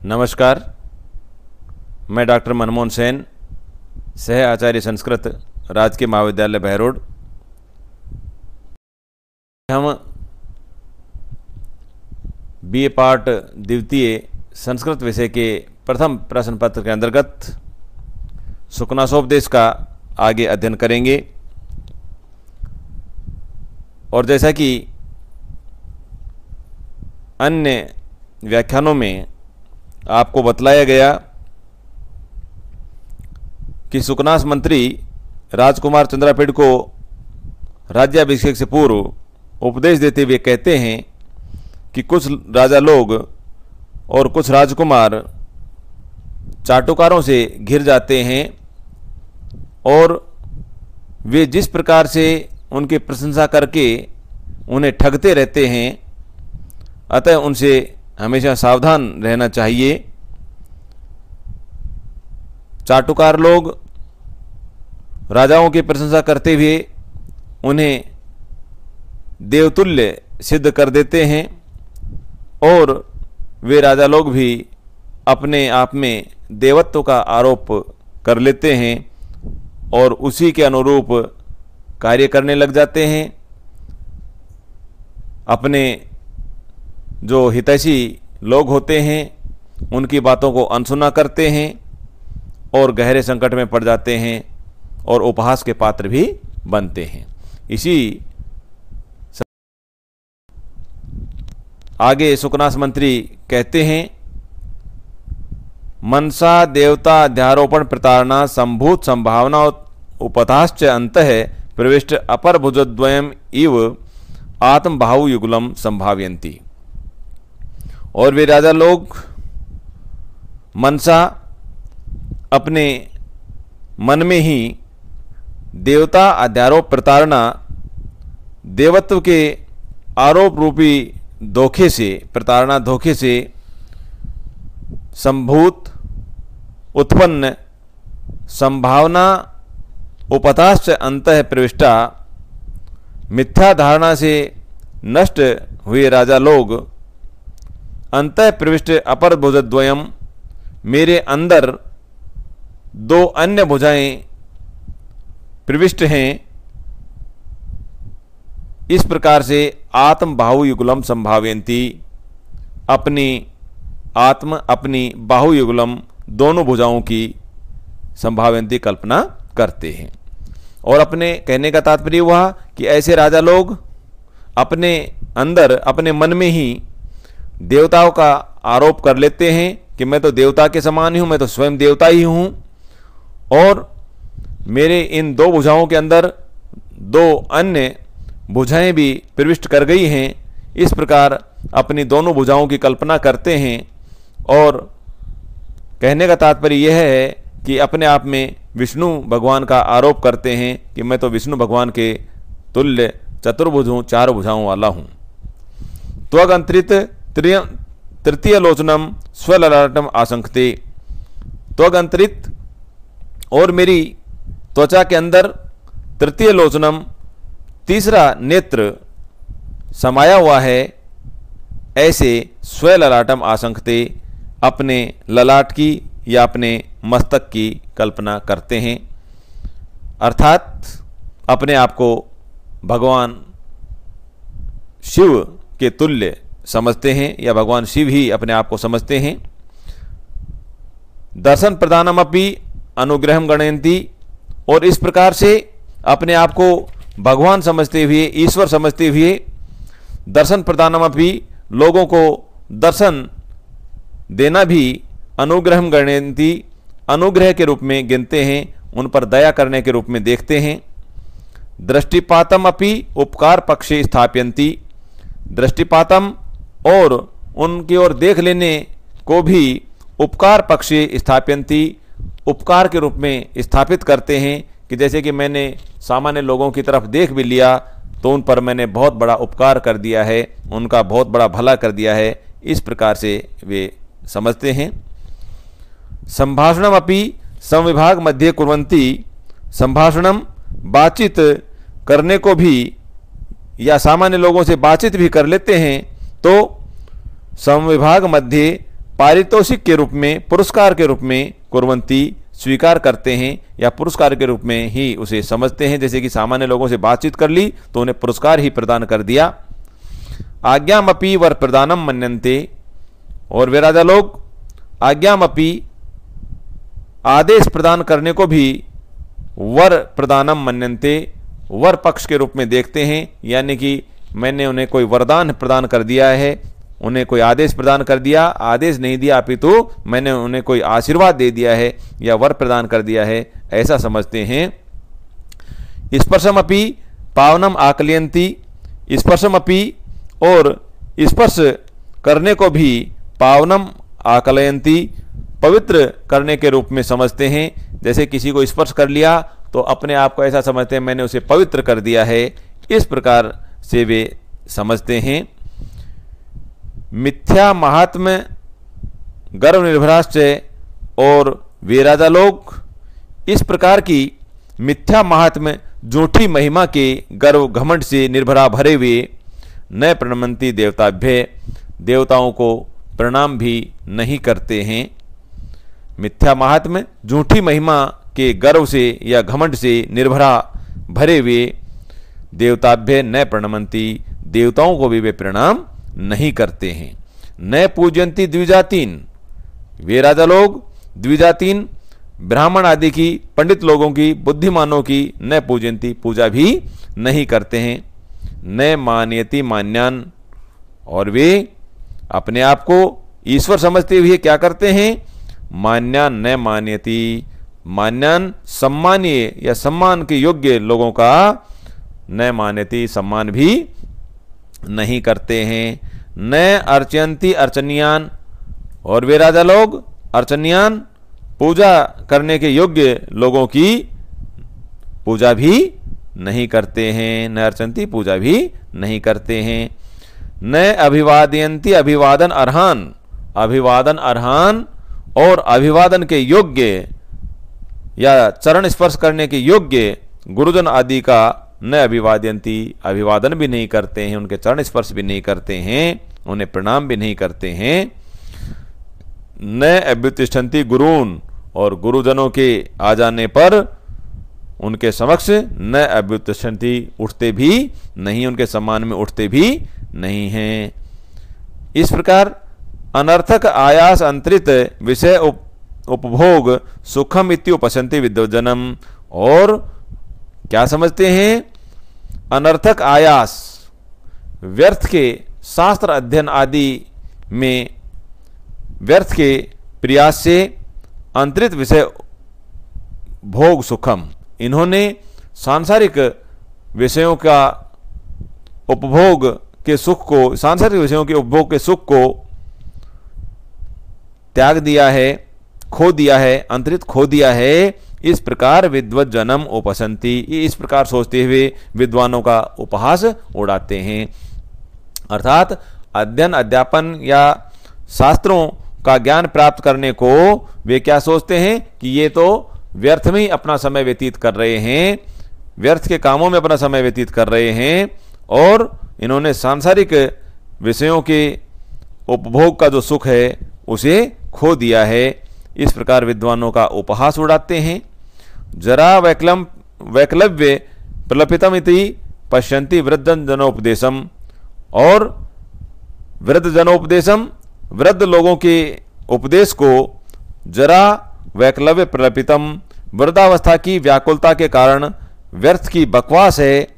नमस्कार, मैं डॉक्टर मनमोहन सेन, सह आचार्य संस्कृत, राजकीय महाविद्यालय बहरोड। हम बीए पार्ट द्वितीय संस्कृत विषय के प्रथम प्रश्न पत्र के अंतर्गत सुकनासोपदेश का आगे अध्ययन करेंगे। और जैसा कि अन्य व्याख्यानों में आपको बतलाया गया कि सुकनास मंत्री राजकुमार चंद्रापेड़ को राज्याभिषेक से पूर्व उपदेश देते हुए कहते हैं कि कुछ राजा लोग और कुछ राजकुमार चाटुकारों से घिर जाते हैं और वे जिस प्रकार से उनकी प्रशंसा करके उन्हें ठगते रहते हैं, अतः उनसे हमेशा सावधान रहना चाहिए। चाटुकार लोग राजाओं की प्रशंसा करते हुए उन्हें देवतुल्य सिद्ध कर देते हैं और वे राजा लोग भी अपने आप में देवत्व का आरोप कर लेते हैं और उसी के अनुरूप कार्य करने लग जाते हैं। अपने जो हितैषी लोग होते हैं उनकी बातों को अनसुना करते हैं और गहरे संकट में पड़ जाते हैं और उपहास के पात्र भी बनते हैं। इसी आगे सुकनास मंत्री कहते हैं, मनसा देवता अध्यारोपण प्रतारणा संभूत संभावना उपताश्च अंतः प्रविष्ट अपर भुजद्वयम् इव आत्मबाहुयुगलम संभावयन्ति। और वे राजा लोग मनसा अपने मन में ही देवता अध्यारोप प्रतारणा देवत्व के आरोप रूपी धोखे से, प्रतारणा धोखे से संभूत उत्पन्न संभावना उपताश्च अंतः प्रविष्टा, मिथ्या धारणा से नष्ट हुए राजा लोग अंतः प्रविष्ट अपर भुजद्वयम्, मेरे अंदर दो अन्य भुजाएं प्रविष्ट हैं, इस प्रकार से आत्म बाहुयुगलम संभावयन्ति, अपनी बाहुयुगलम दोनों भुजाओं की संभावयन्ति कल्पना करते हैं। और अपने कहने का तात्पर्य हुआ कि ऐसे राजा लोग अपने अंदर, अपने मन में ही देवताओं का आरोप कर लेते हैं कि मैं तो देवता के समान ही हूँ, मैं तो स्वयं देवता ही हूँ और मेरे इन दो भुजाओं के अंदर दो अन्य भुजाएं भी प्रविष्ट कर गई हैं। इस प्रकार अपनी दोनों भुजाओं की कल्पना करते हैं और कहने का तात्पर्य यह है कि अपने आप में विष्णु भगवान का आरोप करते हैं कि मैं तो विष्णु भगवान के तुल्य चतुर्भुज हूँ, चार भुजाओं वाला हूँ। त्वगंतरित तृतीय लोचनम स्वललाटम आशंकते, त्वगंतरित और मेरी त्वचा के अंदर तृतीय लोचनम तीसरा नेत्र समाया हुआ है, ऐसे स्वललाटम आशंकते अपने ललाट की या अपने मस्तक की कल्पना करते हैं। अर्थात अपने आप को भगवान शिव के तुल्य समझते हैं या भगवान शिव ही अपने आप को समझते हैं। दर्शन प्रदानमपि अनुग्रहम गणयन्ति, और इस प्रकार से अपने आप को भगवान समझते हुए, ईश्वर समझते हुए दर्शन प्रदानमपि लोगों को दर्शन देना भी अनुग्रहम गणयन्ति अनुग्रह के रूप में गिनते हैं, उन पर दया करने के रूप में देखते हैं। दृष्टिपातम अपि उपकार पक्षे स्थापयन्ति, दृष्टिपातम और उनकी ओर देख लेने को भी उपकार पक्षे स्थापयन्ति, उपकार के रूप में स्थापित करते हैं कि जैसे कि मैंने सामान्य लोगों की तरफ देख भी लिया तो उन पर मैंने बहुत बड़ा उपकार कर दिया है, उनका बहुत बड़ा भला कर दिया है, इस प्रकार से वे समझते हैं। संभाषणम अपि संविभाग मध्य कुर्वन्ति, संभाषणम बातचीत करने को भी या सामान्य लोगों से बातचीत भी कर लेते हैं तो संविभाग मध्य पारितोषिक के रूप में, पुरस्कार के रूप में कुर्वन्ति स्वीकार करते हैं या पुरस्कार के रूप में ही उसे समझते हैं। जैसे कि सामान्य लोगों से बातचीत कर ली तो उन्हें पुरस्कार ही प्रदान कर दिया। आज्ञामपि वर प्रदानम मन्यन्ते, और वे राजा लोग आज्ञामपि आदेश प्रदान करने को भी वर प्रदानम मन्यन्ते, वर पक्ष के रूप में देखते हैं। यानी कि मैंने उन्हें कोई वरदान प्रदान कर दिया है, उन्हें कोई आदेश प्रदान कर दिया, आदेश नहीं दिया अपितु मैंने उन्हें कोई आशीर्वाद दे दिया है या वर प्रदान कर दिया है, ऐसा समझते हैं। स्पर्शमपि पावनम आकलयन्ति, स्पर्शमपि और स्पर्श करने को भी पावनम आकलयन्ति पवित्र करने के रूप में समझते हैं। जैसे किसी को स्पर्श कर लिया तो अपने आप को ऐसा समझते हैं मैंने उसे पवित्र कर दिया है, इस प्रकार से वे समझते हैं। मिथ्या महात्म्य गर्व निर्भराश्च, और वे राजा लोग इस प्रकार की मिथ्या महात्म्य झूठी महिमा के गर्व घमंड से निर्भरा भरे हुए न प्रणमन्ति देवताभ्य, देवताओं को प्रणाम भी नहीं करते हैं। मिथ्या महात्म्य झूठी महिमा के गर्व से या घमंड से निर्भरा भरे हुए देवताभ्य न प्रणमन्ति, देवताओं को भी वे प्रणाम नहीं करते हैं। न पूजयन्ति द्विजातीन, वे राजा लोग द्विजातीन ब्राह्मण आदि की, पंडित लोगों की, बुद्धिमानों की न पूजयन्ति, पूजा भी नहीं करते हैं। न मानयति मान्यान, और वे अपने आप को ईश्वर समझते हुए क्या करते हैं, मान्यान न मान्यति, मान्यान सम्मानीय या सम्मान के योग्य लोगों का न मान्यति, सम्मान भी नहीं करते हैं। न अर्चयन्ति अर्चनीयान, और वे राजा लोग अर्चनीयान पूजा करने के योग्य लोगों की पूजा भी नहीं करते हैं। न अर्चन्ति, पूजा भी नहीं करते हैं। न अभिवादयन्ति अभिवादन अर्हान, अभिवादन अर्हान और अभिवादन के योग्य या चरण स्पर्श करने के योग्य गुरुजन आदि का न अभिवादयन्ति, अभिवादन भी नहीं करते हैं, उनके चरण स्पर्श भी नहीं करते हैं, उन्हें प्रणाम भी नहीं करते हैं। न अभ्युत्तिष्ठन्ति गुरून्, और गुरुजनों के आ जाने पर उनके समक्ष न अभ्युत्तिष्ठन्ति, उठते भी नहीं, उनके सम्मान में उठते भी नहीं हैं। इस प्रकार अनर्थक आयास अंतरित विषय उपभोग सुखम इत्युपसन्ति विद्वज्जनम, और क्या समझते हैं, अनर्थक आयास व्यर्थ के शास्त्र अध्ययन आदि में व्यर्थ के प्रयास से अंतरित विषय भोग सुखम, इन्होंने सांसारिक विषयों का उपभोग के सुख को, सांसारिक विषयों के उपभोग के सुख को त्याग दिया है, खो दिया है, अंतरित खो दिया है। इस प्रकार विद्वत जन्म उपसंति, इस प्रकार सोचते हुए विद्वानों का उपहास उड़ाते हैं। अर्थात अध्ययन अध्यापन या शास्त्रों का ज्ञान प्राप्त करने को वे क्या सोचते हैं कि ये तो व्यर्थ में ही अपना समय व्यतीत कर रहे हैं, व्यर्थ के कामों में अपना समय व्यतीत कर रहे हैं, और इन्होंने सांसारिक विषयों के उपभोग का जो सुख है उसे खो दिया है। इस प्रकार विद्वानों का उपहास उड़ाते हैं। जरा वैकलव्य प्रलपितम इति पश्यन्ति वृद्ध जनोपदेशम, और वृद्ध जनोपदेशम, वृद्ध लोगों के उपदेश को जरा वैकलव्य प्रलपितम, वृद्धावस्था की व्याकुलता के कारण व्यर्थ की बकवास है,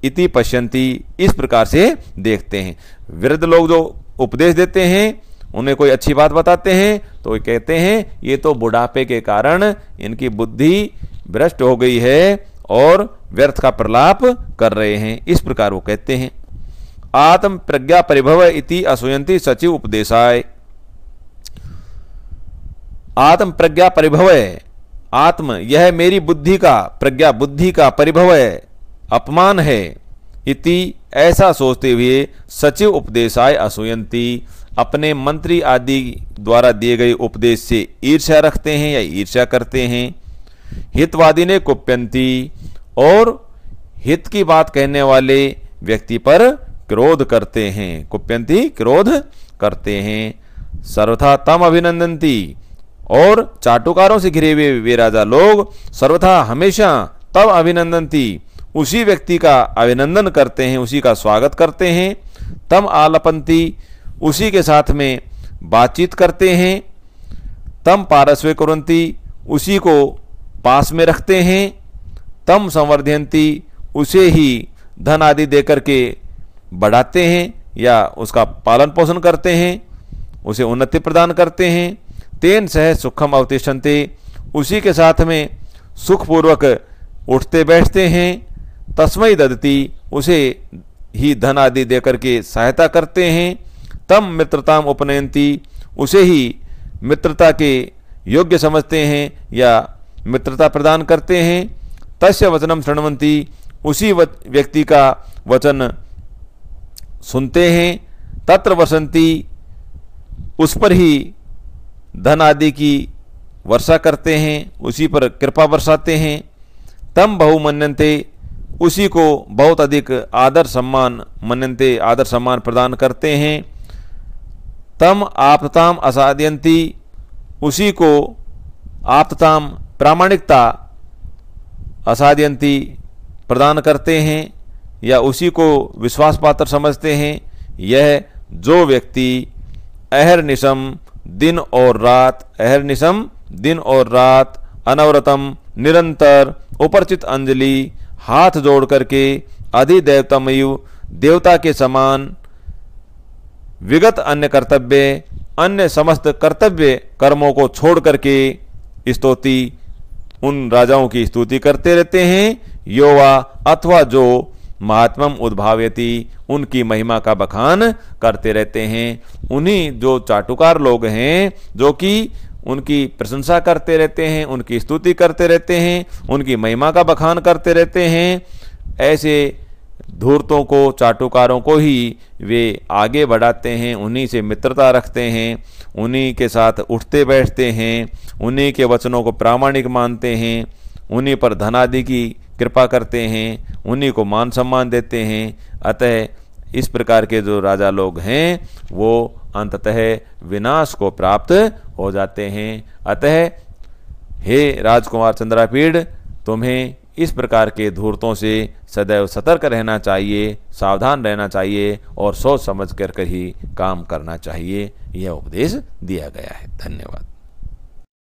इति पश्यन्ति, इस प्रकार से देखते हैं। वृद्ध लोग जो उपदेश देते हैं, उन्हें कोई अच्छी बात बताते हैं तो वे कहते हैं ये तो बुढ़ापे के कारण इनकी बुद्धि भ्रष्ट हो गई है और व्यर्थ का प्रलाप कर रहे हैं, इस प्रकार वो कहते हैं। आत्म प्रज्ञा परिभव इति असूयन्ति सचिव उपदेशाय, आत्म प्रज्ञा परिभव है, आत्म यह मेरी बुद्धि का, प्रज्ञा बुद्धि का, परिभव है अपमान है, इति ऐसा सोचते हुए सचिव उपदेशाय असूयन्ति, अपने मंत्री आदि द्वारा दिए गए उपदेश से ईर्ष्या रखते हैं या ईर्ष्या करते हैं। हितवादी ने कुप्यन्ति, और हित की बात कहने वाले व्यक्ति पर क्रोध करते हैं, कुप्यन्ति क्रोध करते हैं। सर्वथा तम अभिनंदन्ति, और चाटुकारों से घिरे हुए वे राजा लोग सर्वथा हमेशा तब अभिनंदन्ति, उसी व्यक्ति का अभिनंदन करते हैं, उसी का स्वागत करते हैं। तम आलपंती, उसी के साथ में बातचीत करते हैं। तम पारस्वे कुरंती, उसी को पास में रखते हैं। तम संवर्धयंती, उसे ही धन आदि देकर के बढ़ाते हैं या उसका पालन पोषण करते हैं, उसे उन्नति प्रदान करते हैं। तेन सह सुखम अवतिष्ठन्ते, उसी के साथ में सुखपूर्वक उठते बैठते हैं। तस्मै ददती, उसे ही धन आदि देकर के सहायता करते हैं। तम मित्रताम उपनयंती, उसे ही मित्रता के योग्य समझते हैं या मित्रता प्रदान करते हैं। तस्य वचनम शृण्वन्ति, उसी व्यक्ति का वचन सुनते हैं। तत्र वसंती, उस पर ही धन आदि की वर्षा करते हैं, उसी पर कृपा बरसाते हैं। तम बहुमन्यन्ते, उसी को बहुत अधिक आदर सम्मान, मन्यन्ते आदर सम्मान प्रदान करते हैं। तम आप्तताम असाद्यन्ति, उसी को आप्तताम प्रामाणिकता असाद्यन्ति प्रदान करते हैं या उसी को विश्वास पात्र समझते हैं। यह जो व्यक्ति अहर्निशम दिन और रात, अहर्निशम दिन और रात, अनवरतम निरंतर, उपरचित अंजलि, हाथ जोड़ करके, अधिदेवतमयु, देवता के समान, विगत अन्य कर्तव्य, अन्य समस्त कर्तव्य कर्मों को छोड़ करके स्तुति, उन राजाओं की स्तुति करते रहते हैं। योवा, अथवा जो महात्मम उद्भाव्यति, उनकी महिमा का बखान करते रहते हैं। उन्हीं जो चाटुकार लोग हैं जो कि उनकी प्रशंसा करते रहते हैं, उनकी स्तुति करते रहते हैं, उनकी महिमा का बखान करते रहते हैं, ऐसे धूर्तों को, चाटुकारों को ही वे आगे बढ़ाते हैं, उन्हीं से मित्रता रखते हैं, उन्हीं के साथ उठते बैठते हैं, उन्हीं के वचनों को प्रामाणिक मानते हैं, उन्हीं पर धनादि की कृपा करते हैं, उन्हीं को मान सम्मान देते हैं। अतः इस प्रकार के जो राजा लोग हैं वो अंततः विनाश को प्राप्त हो जाते हैं। अतः हे राजकुमार चंद्रापीड़, तुम्हें इस प्रकार के धूर्तों से सदैव सतर्क रहना चाहिए, सावधान रहना चाहिए और सोच समझ कर ही काम करना चाहिए। यह उपदेश दिया गया है। धन्यवाद।